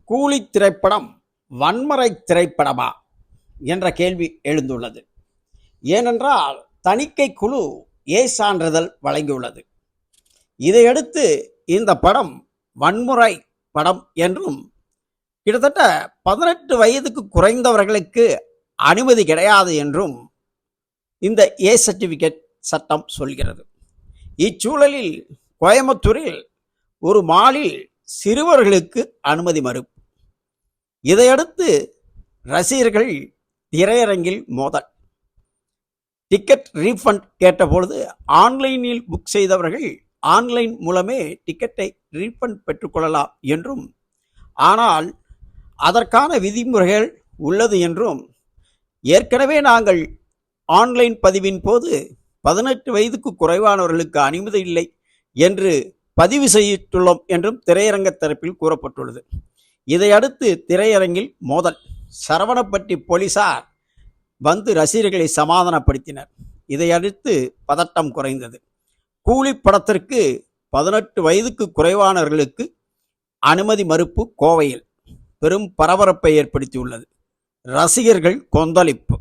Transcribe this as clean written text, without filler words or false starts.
கூலி திரைப்படம் வன்முறை திரைப்படமா என்ற கேள்வி எழுந்துள்ளது. ஏனென்றால் தணிக்கை குழு ஏ சான்றிதழ் வழங்கியுள்ளது. இதையடுத்து இந்த படம் வன்முறை படம் என்றும் கிட்டத்தட்ட 18 வயதுக்கு குறைந்தவர்களுக்கு அனுமதி கிடையாது என்றும் இந்த ஏ சர்டிஃபிகேட் சட்டம் சொல்கிறது. இச்சூழலில் கோயம்புத்தூரில் ஒரு மாலில் சிறுவர்களுக்கு அனுமதி மறுப்பு. இதையடுத்து ரசிகர்கள் திரையரங்கில் மோதல். டிக்கெட் ரீஃபண்ட் கேட்டபொழுது ஆன்லைனில் புக் செய்தவர்கள் ஆன்லைன் மூலமே டிக்கெட்டை ரீஃபண்ட் பெற்றுக்கொள்ளலாம் என்றும், ஆனால் அதற்கான விதிமுறைகள் உள்ளது என்றும், ஏற்கனவே நாங்கள் ஆன்லைன் பதிவின் போது 18 வயதுக்கு குறைவானவர்களுக்கு அனுமதி இல்லை என்று பதிவு செய்துள்ளோம் என்றும் திரையரங்க தரப்பில் கூறப்பட்டுள்ளது. இதையடுத்து திரையரங்கில் மோதல். சரவணப்பட்டி போலீசார் வந்து ரசிகர்களை சமாதானப்படுத்தினர். இதையடுத்து பதட்டம் குறைந்தது. கூலி படத்திற்கு 18 வயதுக்கு குறைவானவர்களுக்கு அனுமதி மறுப்பு கோவையில் பெரும் பரபரப்பை ஏற்படுத்தியுள்ளது. ரசிகர்கள் கொந்தளிப்பு.